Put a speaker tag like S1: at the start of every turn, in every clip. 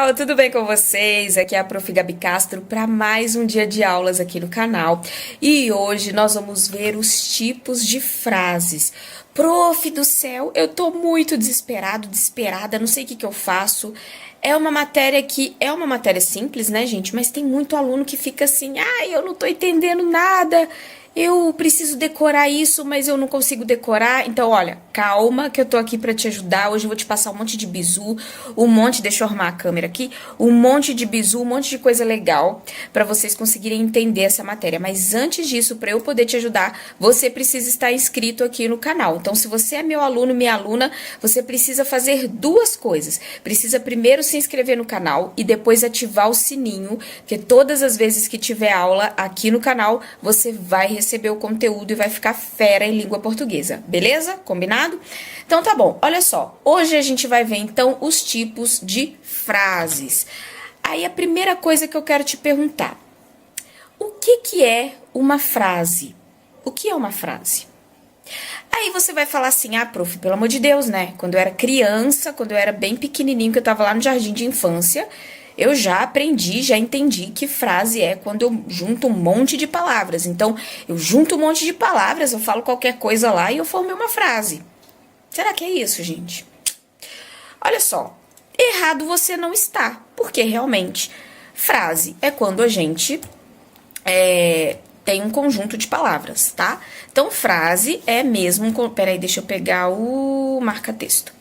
S1: pessoal, tudo bem com vocês? Aqui é a Prof. Gabi Castro para mais um dia de aulas aqui no canal. E hoje nós vamos ver os tipos de frases. Prof do céu, eu tô muito desesperada, não sei o que eu faço. É uma matéria que é uma matéria simples, né, gente? Mas tem muito aluno que fica assim, eu não tô entendendo nada. Eu preciso decorar isso, mas eu não consigo decorar. Então, olha, calma que eu tô aqui pra te ajudar. Hoje eu vou te passar um monte de bizu, deixa eu arrumar a câmera aqui, um monte de bizu, um monte de coisa legal pra vocês conseguirem entender essa matéria. Mas antes disso, pra eu poder te ajudar, você precisa estar inscrito aqui no canal. Então, se você é meu aluno, minha aluna, você precisa fazer duas coisas. Precisa primeiro se inscrever no canal e depois ativar o sininho, porque todas as vezes que tiver aula aqui no canal, você vai receber o conteúdo e vai ficar fera em língua portuguesa, beleza? Combinado? Então tá bom, olha só, hoje a gente vai ver então os tipos de frases. Aí a primeira coisa que eu quero te perguntar, o que é uma frase? O que é uma frase? Aí você vai falar assim, prof, pelo amor de Deus, né? Quando eu era criança, quando eu era bem pequenininho, que eu tava lá no jardim de infância, eu já aprendi, já entendi que frase é quando eu junto um monte de palavras. Então, eu junto um monte de palavras, eu falo qualquer coisa lá e eu formei uma frase. Será que é isso, gente? Olha só, errado você não está, porque realmente frase é quando a gente tem um conjunto de palavras, tá? Então, frase é mesmo... Peraí, deixa eu pegar o marca-texto.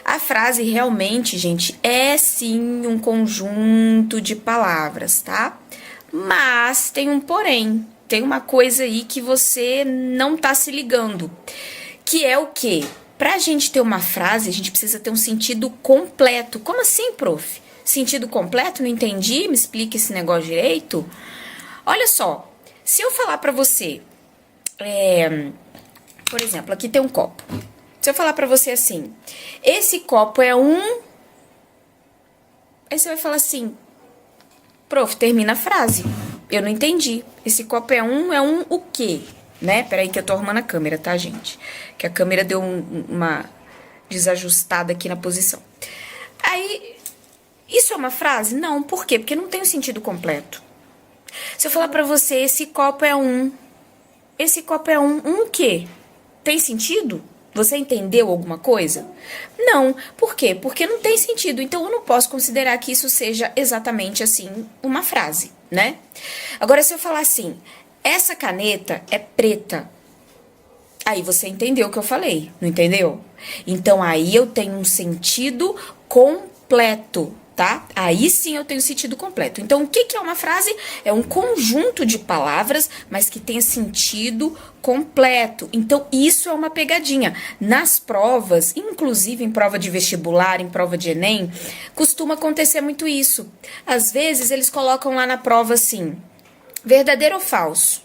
S1: A frase realmente, gente, é sim um conjunto de palavras, tá? Mas tem um porém, tem uma coisa aí que você não tá se ligando, que é o quê? Pra gente ter uma frase, a gente precisa ter um sentido completo. Como assim, prof? Sentido completo? Não entendi? Me explica esse negócio direito. Olha só, se eu falar pra você, por exemplo, aqui tem um copo. Se eu falar pra você assim, esse copo é um... Aí você vai falar assim, prof, termina a frase. Eu não entendi. Esse copo é um o quê? Né? Peraí que eu tô arrumando a câmera, tá, gente? Que a câmera deu uma desajustada aqui na posição. Aí, isso é uma frase? Não, por quê? Porque não tem o sentido completo. Se eu falar pra você, esse copo é um... Esse copo é um o quê? Tem sentido? Você entendeu alguma coisa? Não. Por quê? Porque não tem sentido. Então, eu não posso considerar que isso seja exatamente assim uma frase, né? Agora, se eu falar assim, essa caneta é preta. Aí você entendeu o que eu falei, não entendeu? Então, aí eu tenho um sentido completo, tá? Aí sim eu tenho sentido completo. Então, o que é uma frase? É um conjunto de palavras, mas que tenha sentido completo. Então, isso é uma pegadinha. Nas provas, inclusive em prova de vestibular, em prova de Enem, costuma acontecer muito isso. Às vezes, eles colocam lá na prova assim, verdadeiro ou falso?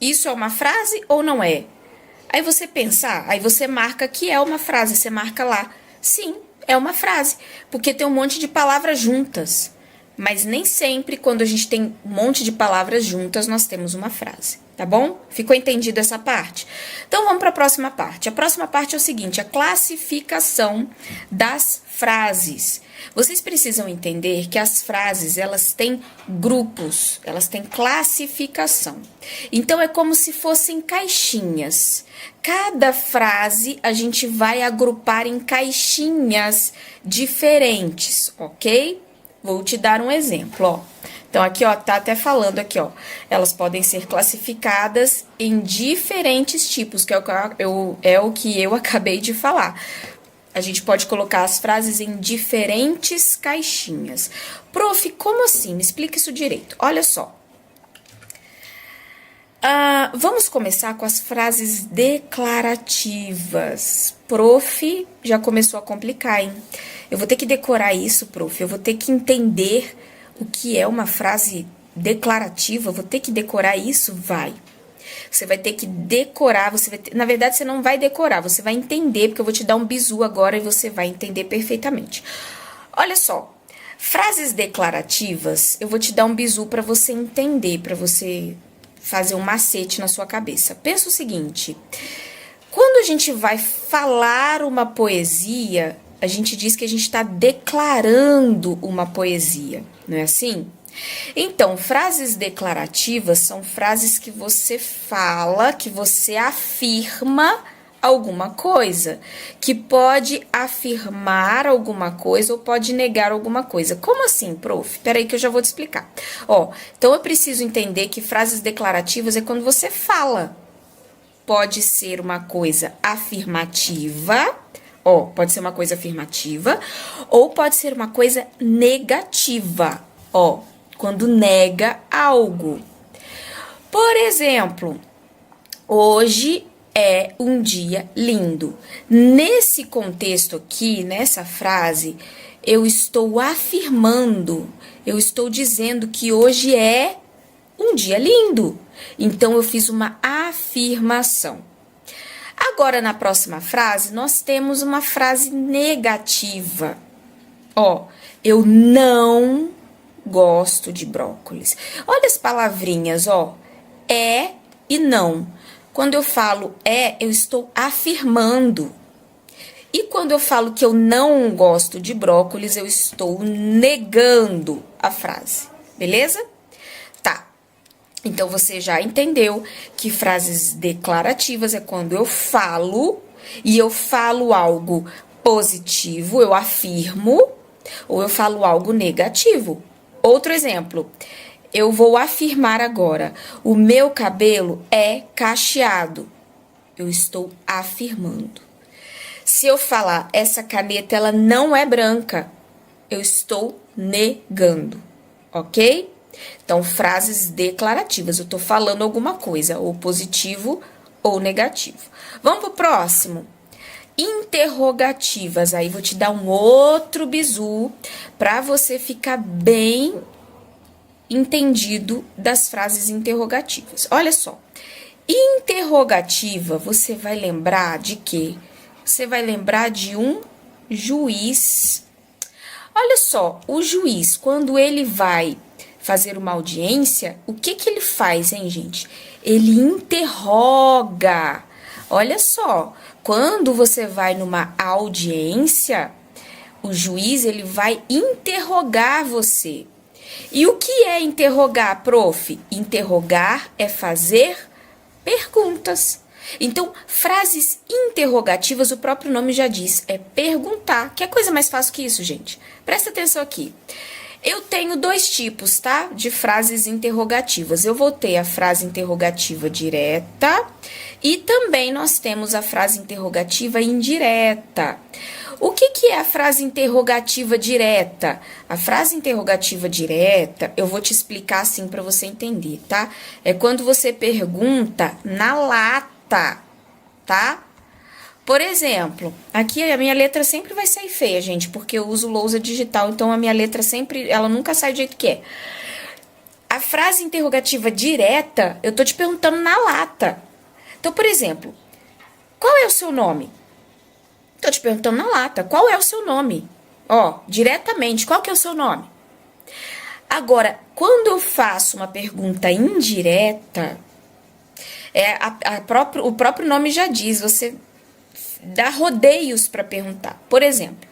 S1: Isso é uma frase ou não é? Aí você pensa, aí você marca que é uma frase, você marca lá. Sim, é uma frase, porque tem um monte de palavras juntas. Mas nem sempre, quando a gente tem um monte de palavras juntas, nós temos uma frase, tá bom? Ficou entendido essa parte? Então, vamos para a próxima parte. A próxima parte é o seguinte, a classificação das frases. Vocês precisam entender que as frases, elas têm grupos, elas têm classificação. Então, é como se fossem caixinhas. Cada frase a gente vai agrupar em caixinhas diferentes, ok? Vou te dar um exemplo, ó. Então, aqui, ó, tá até falando aqui, ó. Elas podem ser classificadas em diferentes tipos, que é o que eu acabei de falar. A gente pode colocar as frases em diferentes caixinhas. Prof, como assim? Me explica isso direito. Olha só. Vamos começar com as frases declarativas. Prof, já começou a complicar, hein? Eu vou ter que decorar isso, prof. Eu vou ter que entender o que é uma frase declarativa. Eu vou ter que decorar isso? Vai. Você vai ter que decorar, na verdade, você não vai decorar, você vai entender, porque eu vou te dar um bizu agora e você vai entender perfeitamente. Olha só, frases declarativas, eu vou te dar um bizu para você entender, para você fazer um macete na sua cabeça. Pensa o seguinte, quando a gente vai falar uma poesia, a gente diz que a gente está declarando uma poesia, não é assim? Então, frases declarativas são frases que você fala, que você afirma alguma coisa, que pode afirmar alguma coisa ou pode negar alguma coisa. Como assim, prof? Peraí que eu já vou te explicar. Ó, então eu preciso entender que frases declarativas é quando você fala. Pode ser uma coisa afirmativa, ó, pode ser uma coisa afirmativa, ou pode ser uma coisa negativa, ó, quando nega algo. Por exemplo, hoje é um dia lindo. Nesse contexto aqui, nessa frase, eu estou afirmando, eu estou dizendo que hoje é um dia lindo. Então, eu fiz uma afirmação. Agora, na próxima frase, nós temos uma frase negativa. Ó, eu não gosto de brócolis. Olha as palavrinhas, ó. É e não. Quando eu falo é, eu estou afirmando. E quando eu falo que eu não gosto de brócolis, eu estou negando a frase. Beleza? Tá. Então, você já entendeu que frases declarativas é quando eu falo e eu falo algo positivo, eu afirmo, ou eu falo algo negativo. Outro exemplo, eu vou afirmar agora, o meu cabelo é cacheado. Eu estou afirmando. Se eu falar, essa caneta ela não é branca, eu estou negando, ok? Então, frases declarativas, eu tô falando alguma coisa, ou positivo ou negativo. Vamos pro próximo. Interrogativas, aí vou te dar um outro bizu para você ficar bem entendido das frases interrogativas. Olha só, interrogativa, você vai lembrar de quê? Você vai lembrar de um juiz. Olha só, o juiz, quando ele vai fazer uma audiência, o que que ele faz, hein, gente? Ele interroga. Olha só, quando você vai numa audiência, o juiz, ele vai interrogar você. E o que é interrogar, prof? Interrogar é fazer perguntas. Então, frases interrogativas, o próprio nome já diz, é perguntar. Que coisa mais fácil que isso, gente? Presta atenção aqui. Eu tenho dois tipos, tá? De frases interrogativas. Eu vou ter a frase interrogativa direta e também nós temos a frase interrogativa indireta. O que é a frase interrogativa direta? A frase interrogativa direta, eu vou te explicar assim para você entender, tá? É quando você pergunta na lata, tá? Por exemplo, aqui a minha letra sempre vai sair feia, gente, porque eu uso lousa digital, então a minha letra sempre, ela nunca sai do jeito que é. A frase interrogativa direta, eu tô te perguntando na lata. Então, por exemplo, qual é o seu nome? Tô te perguntando na lata, qual é o seu nome? Ó, diretamente, qual que é o seu nome? Agora, quando eu faço uma pergunta indireta, o próprio nome já diz, você dá rodeios para perguntar. Por exemplo,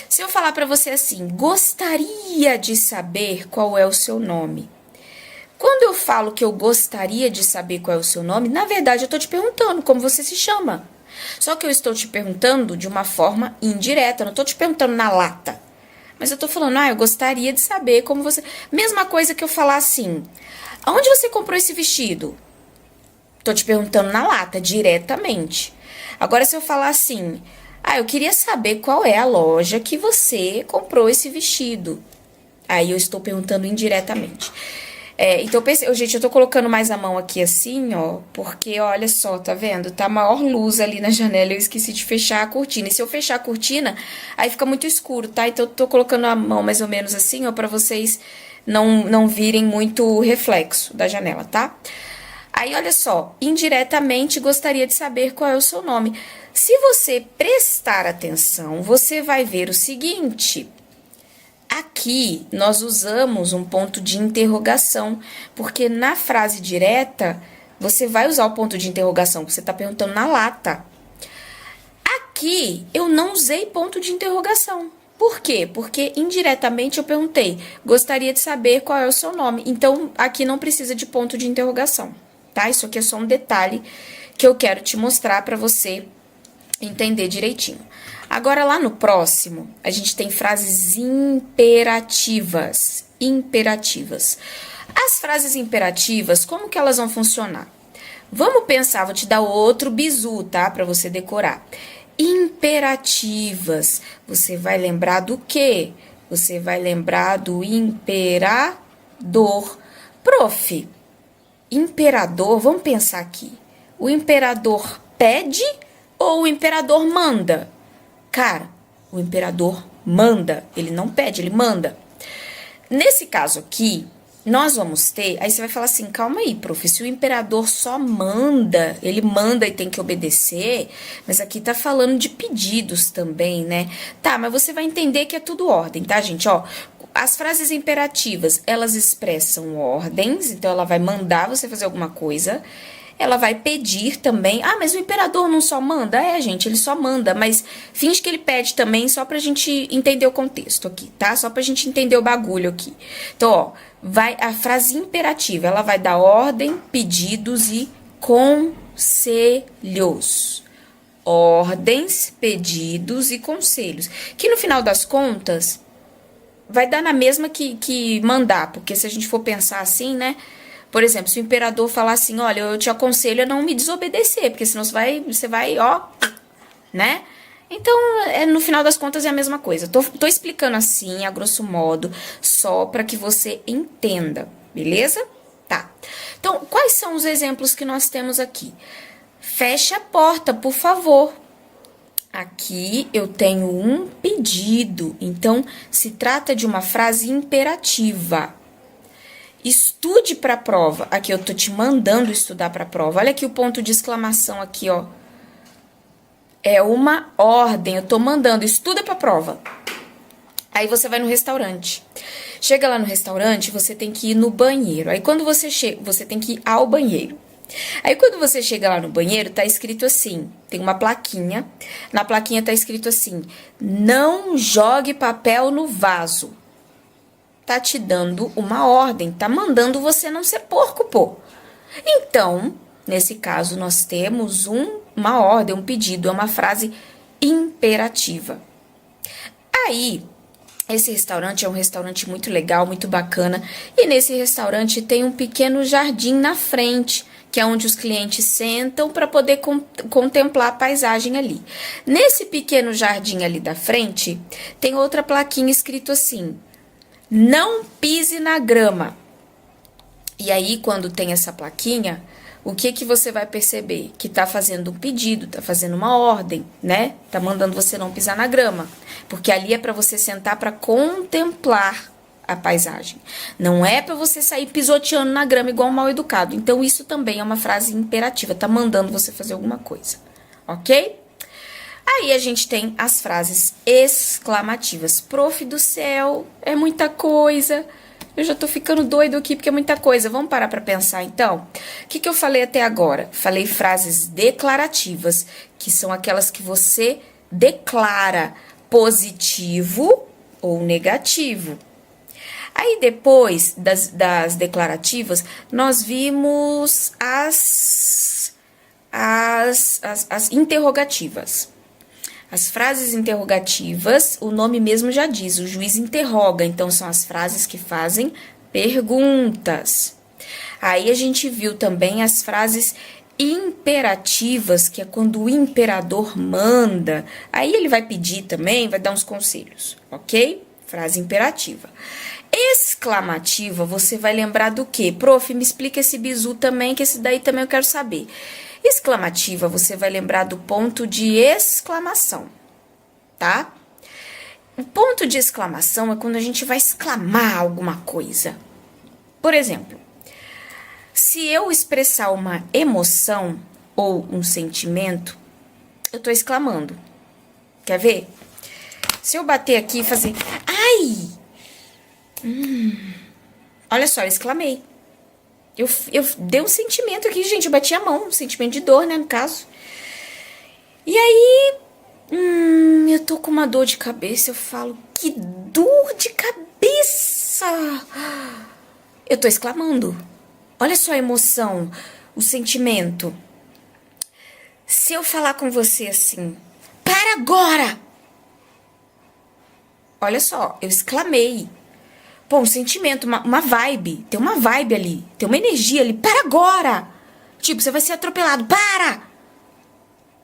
S1: se eu falar para você assim, gostaria de saber qual é o seu nome. Quando eu falo que eu gostaria de saber qual é o seu nome, na verdade eu tô te perguntando como você se chama. Só que eu estou te perguntando de uma forma indireta, eu não tô te perguntando na lata. Mas eu tô falando, eu gostaria de saber como você... Mesma coisa que eu falar assim, aonde você comprou esse vestido? Tô te perguntando na lata, diretamente. Agora, se eu falar assim, eu queria saber qual é a loja que você comprou esse vestido. Aí eu estou perguntando indiretamente. Então, gente, eu tô colocando mais a mão aqui assim, ó, porque olha só, tá vendo? Tá a maior luz ali na janela, eu esqueci de fechar a cortina. E se eu fechar a cortina, aí fica muito escuro, tá? Então, eu tô colocando a mão mais ou menos assim, ó, pra vocês não virem muito reflexo da janela, tá? Aí, olha só, indiretamente gostaria de saber qual é o seu nome. Se você prestar atenção, você vai ver o seguinte... Aqui, nós usamos um ponto de interrogação, porque na frase direta, você vai usar o ponto de interrogação, que você está perguntando na lata. Aqui eu não usei ponto de interrogação. Por quê? Porque indiretamente eu perguntei, gostaria de saber qual é o seu nome. Então, aqui não precisa de ponto de interrogação, tá? Isso aqui é só um detalhe que eu quero te mostrar para você entender direitinho. Agora, lá no próximo, a gente tem frases imperativas. Imperativas. As frases imperativas, como que elas vão funcionar? Vamos pensar, vou te dar outro bizu, tá? Para você decorar. Imperativas. Você vai lembrar do quê? Você vai lembrar do imperador. Prof, imperador, vamos pensar aqui. O imperador pede ou o imperador manda? Cara, o imperador manda. Ele não pede, ele manda. Nesse caso aqui, nós vamos ter... Aí você vai falar assim, calma aí, prof, se o imperador só manda, ele manda e tem que obedecer, mas aqui tá falando de pedidos também, né? Tá, mas você vai entender que é tudo ordem, tá, gente? Ó, as frases imperativas, elas expressam ordens, então ela vai mandar você fazer alguma coisa. Ela vai pedir também. Ah, mas o imperador não só manda? É, gente, ele só manda, mas finge que ele pede também, só pra gente entender o contexto aqui, tá? Só pra gente entender o bagulho aqui. Então, ó, vai a frase imperativa, ela vai dar ordem, pedidos e conselhos. Ordens, pedidos e conselhos. Que no final das contas, vai dar na mesma que mandar, porque se a gente for pensar assim, né? Por exemplo, se o imperador falar assim, olha, eu te aconselho a não me desobedecer, porque senão você vai, ó, né? Então, no final das contas, é a mesma coisa. Tô explicando assim, a grosso modo, só para que você entenda, beleza? Tá. Então, quais são os exemplos que nós temos aqui? Feche a porta, por favor. Aqui eu tenho um pedido, então se trata de uma frase imperativa. Estude para a prova. Aqui eu tô te mandando estudar para a prova. Olha aqui o ponto de exclamação aqui, ó. É uma ordem, eu tô mandando, estuda para a prova. Aí você vai no restaurante. Chega lá no restaurante, você tem que ir no banheiro. Aí quando você chega, você tem que ir ao banheiro. Aí quando você chega lá no banheiro, tá escrito assim, tem uma plaquinha. Na plaquinha tá escrito assim: não jogue papel no vaso. Tá te dando uma ordem, tá mandando você não ser porco, pô. Então, nesse caso, nós temos uma ordem, um pedido, é uma frase imperativa. Aí, esse restaurante é um restaurante muito legal, muito bacana, e nesse restaurante tem um pequeno jardim na frente, que é onde os clientes sentam para poder contemplar a paisagem ali. Nesse pequeno jardim ali da frente, tem outra plaquinha escrito assim: não pise na grama. E aí, quando tem essa plaquinha, o que você vai perceber? Que tá fazendo um pedido, tá fazendo uma ordem, né? Tá mandando você não pisar na grama. Porque ali é para você sentar para contemplar a paisagem. Não é para você sair pisoteando na grama igual um mal educado. Então, isso também é uma frase imperativa, tá mandando você fazer alguma coisa, ok? Aí a gente tem as frases exclamativas. Prof do céu, é muita coisa. Eu já tô ficando doido aqui porque é muita coisa. Vamos parar pra pensar então? O que eu falei até agora? Falei frases declarativas, que são aquelas que você declara positivo ou negativo. Aí depois das declarativas, nós vimos as interrogativas. As frases interrogativas, o nome mesmo já diz, o juiz interroga, então são as frases que fazem perguntas. Aí a gente viu também as frases imperativas, que é quando o imperador manda, aí ele vai pedir também, vai dar uns conselhos, ok? Frase imperativa. Exclamativa, você vai lembrar do quê? Prof, me explica esse bizu também, que esse daí também eu quero saber. Exclamativa, você vai lembrar do ponto de exclamação, tá? O ponto de exclamação é quando a gente vai exclamar alguma coisa. Por exemplo, se eu expressar uma emoção ou um sentimento, eu tô exclamando. Quer ver? Se eu bater aqui e fazer... Ai! Olha só, eu exclamei. Eu dei um sentimento aqui, gente, eu bati a mão, um sentimento de dor, né, no caso. E aí, Eu tô com uma dor de cabeça. Eu falo, que dor de cabeça! Eu tô exclamando. Olha só a emoção, o sentimento. Se eu falar com você assim, para agora! Olha só, eu exclamei. Pô, um sentimento, uma vibe. Tem uma vibe ali, tem uma energia ali. Para agora! Tipo, você vai ser atropelado. Para!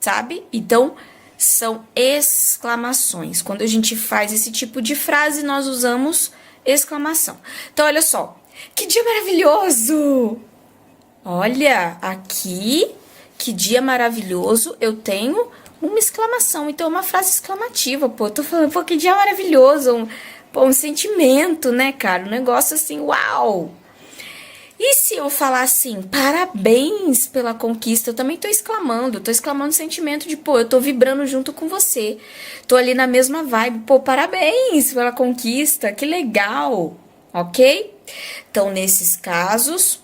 S1: Sabe? Então, são exclamações. Quando a gente faz esse tipo de frase, nós usamos exclamação. Então, olha só. Que dia maravilhoso! Olha, aqui, que dia maravilhoso, eu tenho uma exclamação. Então, é uma frase exclamativa, pô. Eu tô falando, pô, que dia maravilhoso. Pô, um sentimento, né, cara? Um negócio assim, uau! E se eu falar assim, parabéns pela conquista, eu também tô exclamando o sentimento de, pô, eu tô vibrando junto com você. Tô ali na mesma vibe, pô, parabéns pela conquista, que legal, ok? Então, nesses casos,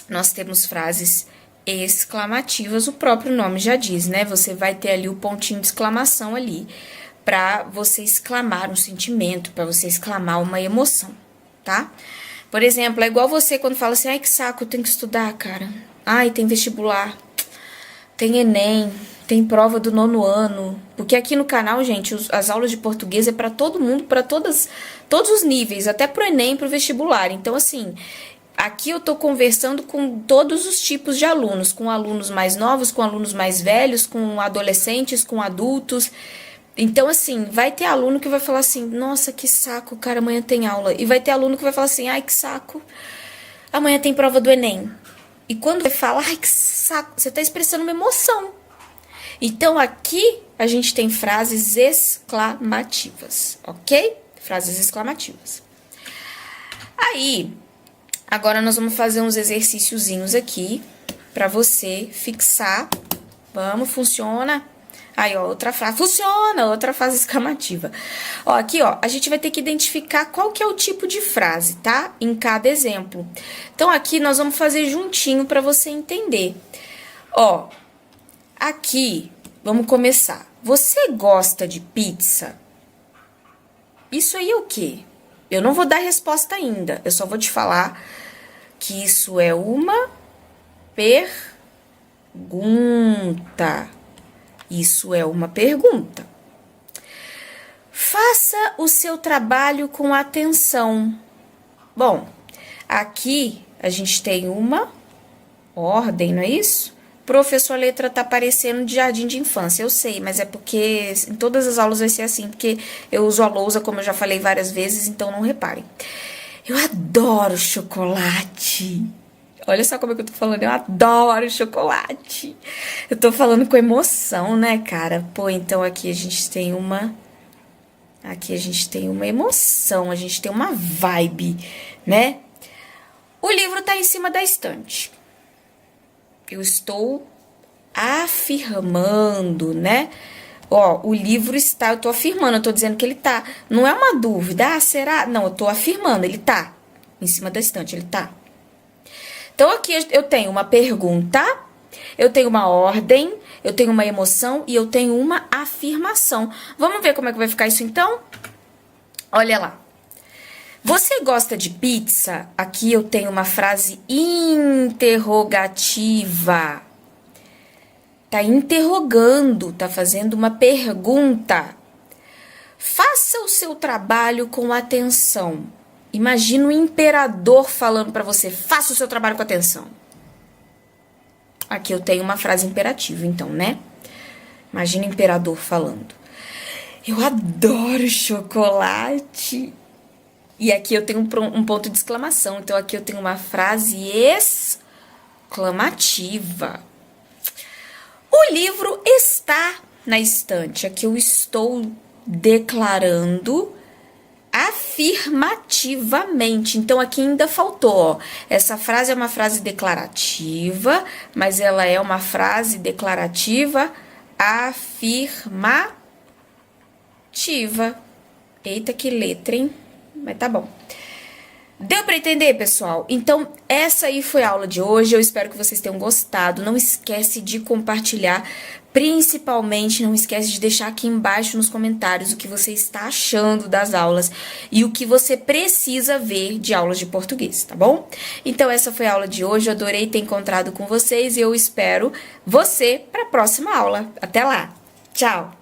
S1: nós temos frases exclamativas, o próprio nome já diz, né? Você vai ter ali o pontinho de exclamação ali, pra você exclamar um sentimento, pra você exclamar uma emoção, tá? Por exemplo, é igual você quando fala assim, ai que saco, eu tenho que estudar, cara. Ai, tem vestibular, tem Enem, tem prova do 9º ano. Porque aqui no canal, gente, as aulas de português é pra todo mundo, pra todos os níveis, até pro Enem, pro vestibular. Então, assim, aqui eu tô conversando com todos os tipos de alunos, com alunos mais novos, com alunos mais velhos, com adolescentes, com adultos. Então, assim, vai ter aluno que vai falar assim, nossa, que saco, cara, amanhã tem aula. E vai ter aluno que vai falar assim, ai, que saco, amanhã tem prova do Enem. E quando você fala, ai, que saco, você tá expressando uma emoção. Então, aqui a gente tem frases exclamativas, ok? Frases exclamativas. Aí, agora nós vamos fazer uns exercíciozinhos aqui pra você fixar. Vamos, funciona? Aí, ó, outra frase, funciona, outra frase exclamativa. Ó, aqui, ó, a gente vai ter que identificar qual que é o tipo de frase, tá? Em cada exemplo. Então, aqui nós vamos fazer juntinho pra você entender. Ó, aqui, vamos começar. Você gosta de pizza? Isso aí é o quê? Eu não vou dar resposta ainda, eu só vou te falar que isso é uma pergunta. Isso é uma pergunta. Faça o seu trabalho com atenção. Bom, aqui a gente tem uma ordem, não é isso? Professor, a letra tá aparecendo de jardim de infância, eu sei, mas é porque em todas as aulas vai ser assim, porque eu uso a lousa, como eu já falei várias vezes, então não reparem. Eu adoro chocolate. Olha só como é que eu tô falando, eu adoro chocolate. Eu tô falando com emoção, né, cara? Pô, então aqui a gente tem uma... Aqui a gente tem uma emoção, a gente tem uma vibe, né? O livro tá em cima da estante. Eu estou afirmando, né? Ó, o livro está, eu tô afirmando, eu tô dizendo que ele tá. Não é uma dúvida, ah, será? Não, eu tô afirmando, ele tá em cima da estante, ele tá. Então, aqui eu tenho uma pergunta, eu tenho uma ordem, eu tenho uma emoção e eu tenho uma afirmação. Vamos ver como é que vai ficar isso, então? Olha lá. Você gosta de pizza? Aqui eu tenho uma frase interrogativa. Tá interrogando, tá fazendo uma pergunta. Faça o seu trabalho com atenção. Imagina o imperador falando pra você, faça o seu trabalho com atenção. Aqui eu tenho uma frase imperativa, então, né? Imagina o imperador falando. Eu adoro chocolate. E aqui eu tenho um ponto de exclamação. Então, aqui eu tenho uma frase exclamativa. O livro está na estante. Aqui eu estou declarando afirmativamente. Então, aqui ainda faltou, ó. Essa frase é uma frase declarativa, mas ela é uma frase declarativa afirmativa. Eita, que letra, hein? Mas tá bom. Deu para entender, pessoal? Então, essa aí foi a aula de hoje. Eu espero que vocês tenham gostado. Não esquece de compartilhar. Principalmente, não esquece de deixar aqui embaixo nos comentários o que você está achando das aulas e o que você precisa ver de aulas de português, tá bom? Então, essa foi a aula de hoje. Eu adorei ter encontrado com vocês e eu espero você para a próxima aula. Até lá! Tchau!